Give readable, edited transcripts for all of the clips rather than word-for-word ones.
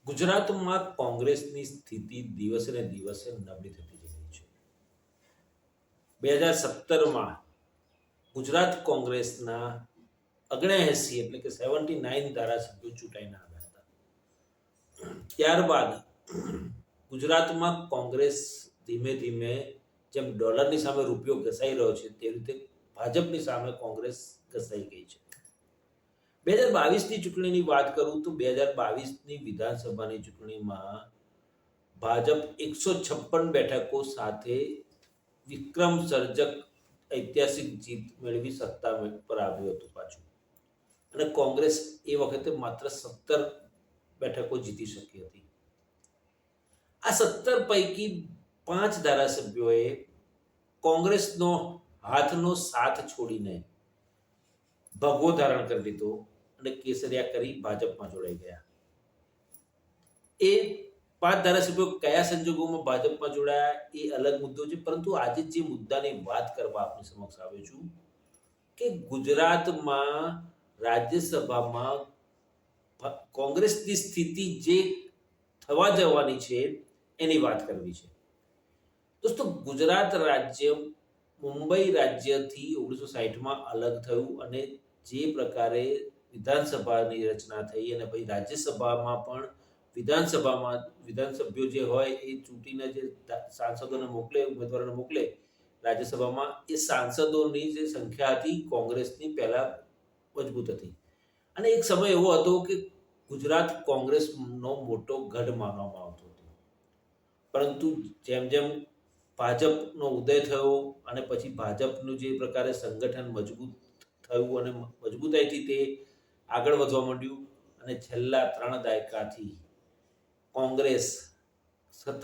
ગુજરાતમાં કોંગ્રેસની સ્થિતિ દિવસે ને દિવસે નબળી થતી જઈ રહી છે. 2017માં ગુજરાત કોંગ્રેસના 79 એટલે કે 79 ધારાસભ્યો ચૂંટાઈને આવ્યા હતા. ત્યારબાદ ગુજરાતમાં કોંગ્રેસ ધીમે ધીમે જેમ ડોલરની સામે રૂપિયો ઘસાઈ રહ્યો છે તે રીતે ભાજપની સામે કોંગ્રેસ ઘસાઈ ગઈ છે. 2022ની ચૂંટણીની વાત કરું તો 2022ની વિધાનસભાની ચૂંટણીમાં ભાજપ 156 બેઠકો સાથે વિક્રમ સર્જક ઐતિહાસિક જીત મેળવી સત્તા પર આવ્યું હતું પાછું, અને કોંગ્રેસ એ વખતે માત્ર 17 બેઠકો જીતી શકી હતી. આ 17 પૈકી 5 ધારાસભ્યોએ કોંગ્રેસનો હાથનો સાથ છોડીને ભગવો ધારણ કરી લીધો અને કેસરિયા કરી ભાજપમાં જોડાઈ ગયા. એ 5 ધારાસભ્યો કયા સંજોગોમાં ભાજપમાં જોડાયા એ અલગ મુદ્દો છે, પરંતુ આજે જે મુદ્દાની વાત કરવા આપની સમક્ષ આવ્યો છું કે ગુજરાતમાં રાજ્યસભામાં કોંગ્રેસની સ્થિતિ જે થવા જવાની છે એની વાત કરવી છે. દોસ્તો, ગુજરાત રાજ્ય મુંબઈ રાજ્યથી 1960માં અલગ થયું અને જે પ્રકારે વિધાનસભાની રચના થઈ અને પછી રાજ્યસભામાં પણ વિધાનસભ્યો જે હોય એ ચૂંટીને જે સાંસદોને મોકલે, ઉમેદવારોને મોકલે રાજ્યસભામાં, એ સાંસદોની જે સંખ્યા હતી કોંગ્રેસની પહેલા મજબૂત હતી. અને એક સમય એવો હતો કે ગુજરાત કોંગ્રેસનો મોટો ગઢ માનવામાં આવતો હતો. પરંતુ જેમ જેમ ભાજપનો ઉદય થયો અને પછી ભાજપનું જે પ્રકારે સંગઠન મજબૂત થયું અને મજબૂતાઈથી તે આગળ વધવા માંડ્યું અને છેલ્લા 3 દાયકાથી કોંગ્રેસ સતત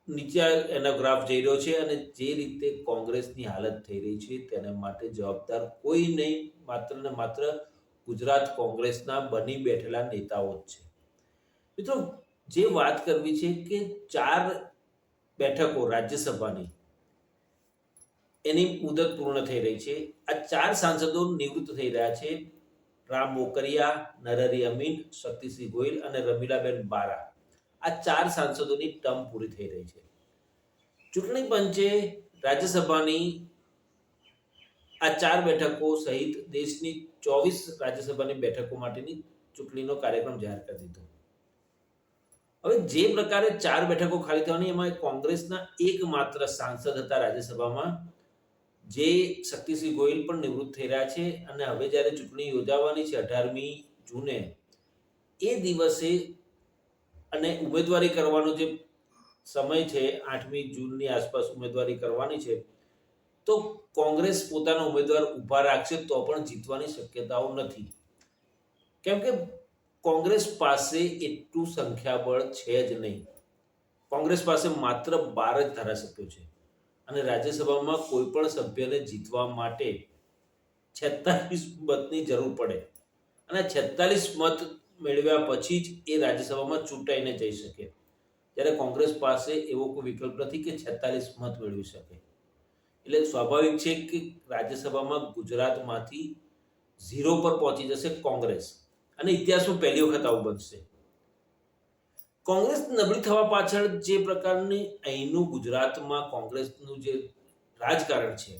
નીચે એનો ગ્રાફ જઈ રહ્યો છે. અને જે રીતે કોંગ્રેસની હાલત થઈ રહી છે તેના માટે જવાબદાર કોઈ નહીં, માત્ર ને માત્ર ગુજરાત કોંગ્રેસના બની બેઠેલા નેતાઓ જ છે. મિત્રો, જે વાત કરવી છે કે 4 બેઠકો રાજ્યસભાની એની મુદત પૂર્ણ થઈ રહી છે. આ 4 સાંસદો નિવૃત્ત થઈ રહ્યા છે: રામ મોકરિયા, નરહરી અમીન, શક્તિસિંહ ગોહિલ અને રમીલાબેન બારા. આ 4 સાંસદોની ટર્મ પૂરી થઈ રહી છે. ચૂંટણી પંચે રાજ્યસભાની આ 4 બેઠકો સહિત દેશની 24 રાજ્યસભાની બેઠકો માટેની ચૂંટણીનો કાર્યક્રમ જાહેર કરી દીધો. હવે જે પ્રકારે 4 બેઠકો ખાલી થવાની, એમાં કોંગ્રેસના એકમાત્ર સાંસદ હતા રાજ્યસભામાં, જે શક્તિસિંહ ગોહિલ પણ નિવૃત્ત થઈ રહ્યા છે. અને હવે જ્યારે ચૂંટણી યોજાવાની છે 18મી જૂને, એ દિવસે અને ઉમેદવારી કરવાનો જે સમય છે 8મી જૂનની આસપાસ ઉમેદવારી કરવાની છે, તો કોંગ્રેસ પોતાનો ઉમેદવાર ઊભા રાખશે તો પણ જીતવાની શક્યતાઓ નથી. કેમ કે કોંગ્રેસ પાસે એટલું સંખ્યાબળ છે જ નહીં. કોંગ્રેસ પાસે માત્ર 12 જ ધારાસભ્યો છે અને રાજ્યસભામાં કોઈ પણ સભ્યને જીતવા માટે 46 મતની જરૂર પડે, અને 46 મત મેળવ્યા પછી જ એ રાજ્યસભામાં ચૂંટાઈને જઈ શકે. જ્યારે કોંગ્રેસ પાસે એવો કોઈ વિકલ્પ નથી કે 46 મત મેળવી શકે. એટલે સ્વાભાવિક છે કે રાજ્યસભામાં ગુજરાતમાંથી 0 પર પહોંચી જશે કોંગ્રેસ, અને ઇતિહાસમાં પહેલી વખત આવું બનશે. કોંગ્રેસ નબળી થવા પાછળ જે પ્રકારની અહીંનું ગુજરાતમાં કોંગ્રેસનું જે રાજકારણ છે,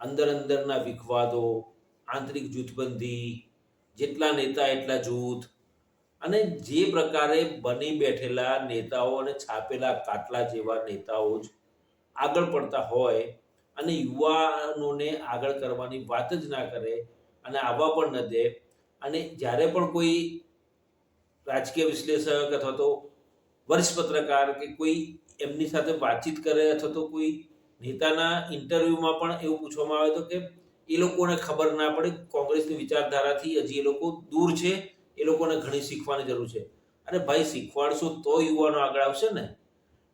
અંદરના વિખવાદો, આંતરિક જૂથબંધી, જેટલા નેતા એટલા જૂથ, અને જે પ્રકારે બની બેઠેલા નેતાઓ અને છાપેલા કાટલા જેવા નેતાઓ જ આગળ પડતા હોય અને યુવાનોને આગળ કરવાની વાત જ ના કરે અને આવવા પણ ન દે, અને જ્યારે પણ કોઈ રાજકીય વિશ્લેષક અથવા તો વરિષ્ઠ પત્રકાર કે કોઈ એમની સાથે વાતચીત કરે અથવા તો કોઈ નેતાના ઇન્ટરવ્યૂમાં પણ એવું પૂછવામાં આવે તો કે એ લોકોને ખબર ના પડે, કોંગ્રેસની વિચારધારાથી હજી એ લોકો દૂર છે, એ લોકોને ઘણી શીખવાની જરૂર છે. અરે ભાઈ, શીખવાડશો તો યુવાનો આગળ આવશે ને.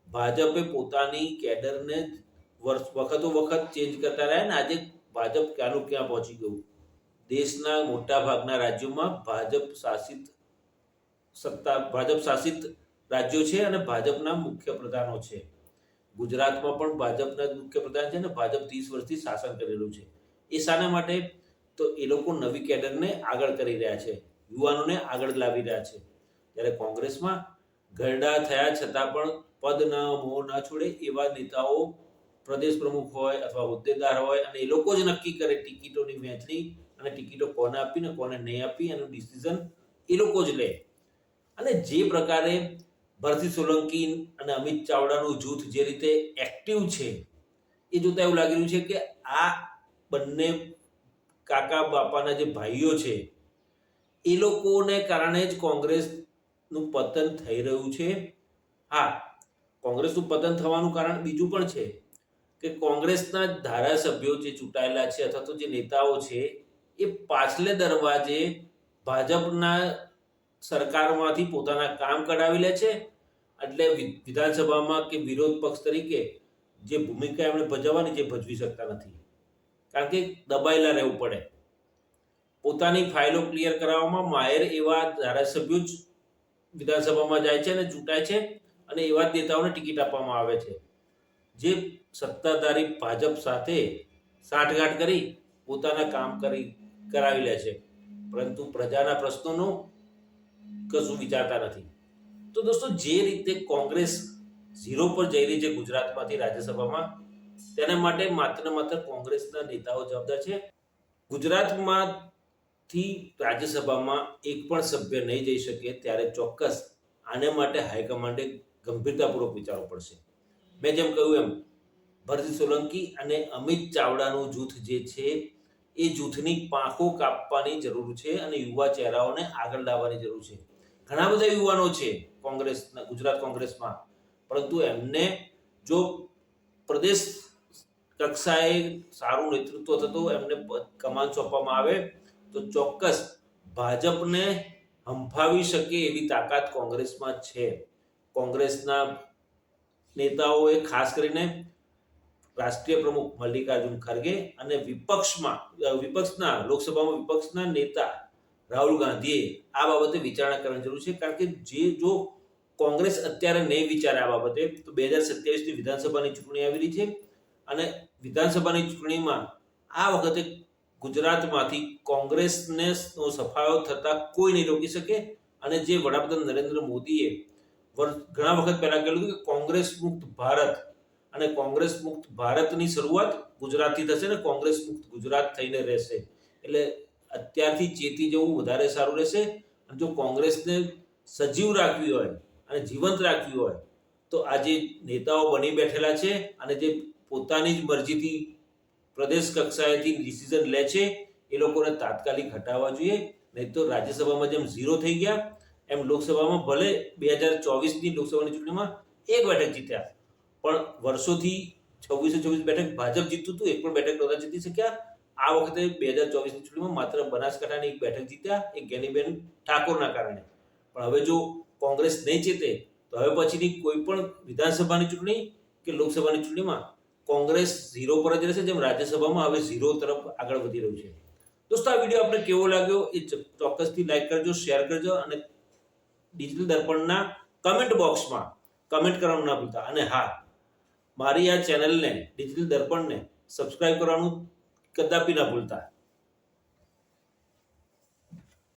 ભાજપે પોતાની કેડરને વખતો વખત ચેન્જ કરતા રહ્યા ને. આજે ભાજપ ક્યાંનું ક્યાં પહોંચી ગયું. દેશના મોટા ભાગના રાજ્યોમાં ભાજપ શાસિત રાજ્યો છે અને ભાજપના મુખ્ય પ્રધાનો છે. ગુજરાતમાં પણ ભાજપના મુખ્ય પ્રધાન છે અને ભાજપ 30 વર્ષથી શાસન કરેલું છે. એ શાના માટે? તો એ લોકો નવી કેડરને આગળ કરી રહ્યા છે, યુવાનોને આગળ લાવી રહ્યા છે. જ્યારે કોંગ્રેસમાં ઘરડા થયા છતાં પણ પદ ના મોહ ના છોડે એવા નેતાઓ પ્રદેશ પ્રમુખ હોય અથવા હોદ્દેદાર હોય અને એ લોકો જ નક્કી કરે ટિકિટોની વહેંચણી અને ટિકિટો કોને આપી ને કોને નહીં આપી એનું ડિસિઝન એ લોકો જ લે. અને જે પ્રકારે ભરતી સોલંકી અને અમિત ચાવડાનું જૂથ જે રીતે એક્ટિવ છે એ જોતા એવું લાગી રહ્યું છે કે આ બંને કાકા બાપાના જે ભાઈઓ છે એ લોકોને કારણે જ કોંગ્રેસનું પતન થઈ રહ્યું છે. હા, કોંગ્રેસનું પતન થવાનું કારણ બીજું પણ છે કે કોંગ્રેસના ધારાસભ્યો જે ચૂંટાયેલા છે અથવા તો જે નેતાઓ છે એ પાછલે દરવાજે ભાજપના સરકારમાંથી પોતાના કામ કઢાવી લે છે. એટલે વિધાનસભામાં કે વિરોધ પક્ષ તરીકે જે ભૂમિકા એમણે ભજવવાની જે ભજવી શકતા નથી, કારણ કે દબાયેલા રહેવું પડે. પોતાની ફાઇલો ક્લિયર કરાવવામાં માહેર એવા ધારાસભ્યો જ વિધાનસભામાં જાય છે અને ચૂંટાય છે અને એવા જ નેતાઓને ટિકિટ આપવામાં આવે છે જે સત્તાધારી ભાજપ સાથે સાંઠગાંઠ કરી પોતાના કામ કરાવી લે છે, પરંતુ પ્રજાના પ્રશ્નોનું કશું વિચારતા નથી. તો દોસ્તો, જે રીતે કોંગ્રેસ ઝીરો પર જઈ રહી છે ગુજરાતમાંથી રાજ્યસભામાં, તેના માટે માત્ર ને માત્ર કોંગ્રેસના નેતાઓ જવાબદાર છે. ગુજરાતમાંથી રાજ્યસભામાં એક પણ સભ્ય નહીં જઈ શકે ત્યારે ચોક્કસ આને માટે હાઈકમાન્ડે ગંભીરતાપૂર્વક વિચારવું પડશે. મેં જેમ કહ્યું એમ ભરતી સોલંકી અને અમિત ચાવડાનું જૂથ જે છે એ જૂથની પાંખો કાપવાની જરૂર છે અને યુવા ચહેરાઓને આગળ લાવવાની જરૂર છે. ઘણા બધા યુવાનો છે ગુજરાત કોંગ્રેસમાં, પરંતુ એમને જો પ્રદેશ કક્ષાએ સારું નેતૃત્વ થતું એમને કમાન સોંપવામાં આવે તો ચોક્કસ ભાજપને હંફાવી શકે એવી તાકાત કોંગ્રેસમાં છે. કોંગ્રેસના નેતાઓએ ખાસ કરીને રાષ્ટ્રીય પ્રમુખ મલ્લિકાર્જુન ખરગે અને વિપક્ષના લોકસભામાં વિપક્ષના નેતા રાહુલ ગાંધીએ આ બાબતે વિચારણા કરવાની જરૂર છે. કારણ કે જો કોંગ્રેસ અત્યારે નહીં વિચારે આ બાબતે તો 2027ની વિધાનસભાની ચૂંટણી આવી રહી છે અને વિધાનસભાની ચૂંટણીમાં આ વખતે ગુજરાતમાંથી કોંગ્રેસને સફાયો થતા કોઈ નહીં રોકી શકે. અને જે વડાપ્રધાન નરેન્દ્ર મોદીએ ઘણા વખત પહેલા કહેલું કે કોંગ્રેસ મુક્ત ભારત અને કોંગ્રેસ મુક્ત ભારતની શરૂઆત ગુજરાતથી થશે ને કોંગ્રેસ મુક્ત ગુજરાત થઈને રહેશે. એટલે અત્યારથી ચેતી જવું વધારે સારું રહેશે. અને જો કોંગ્રેસને સજીવ રાખવી હોય અને જીવંત રાખવી હોય તો આ જે નેતાઓ બની બેઠેલા છે અને જે પોતાની જ મરજીથી પ્રદેશ કક્ષાએથી ડિસિઝન લે છે એ લોકોને તાત્કાલિક હટાવવા જોઈએ. નહીં તો રાજ્યસભામાં જેમ ઝીરો થઈ ગયા એમ લોકસભામાં ભલે 2024ની લોકસભાની ચૂંટણીમાં એક બેઠક જીત્યા, પણ વર્ષોથી 26 બેઠક ભાજપ જીતતું હતું, એક પણ બેઠક નહોતા જીતી શક્યા. આ વખતે 2024ની ચૂંટણીમાં માત્ર બનાસકાંઠાની એક બેઠક જીત્યા, એક જ્ઞાનીબેન ઠાકોરના કારણે. પણ હવે જો કોંગ્રેસ નહીં જીતે તો હવે પછીની કોઈ પણ વિધાનસભાની ચૂંટણી કે લોકસભાની ચૂંટણીમાં કોંગ્રેસ ઝીરો પર જ રહેશે, જેમ રાજ્યસભામાં હવે ઝીરો તરફ આગળ વધી રહ્યું છે. દોસ્તો, આ વિડીયો આપણે કેવો લાગ્યો એ ચોક્કસથી લાઈક કરજો, શેર કરજો અને ડિજિટલ દર્પણના કમેન્ટ બોક્સમાં કમેન્ટ કરવાનું ના ભૂલતા. અને હા, મારી આ ચેનલને ડિજિટલ દર્પણને સબસ્ક્રાઇબ કરવાનું કદાપી ના ભૂલતા.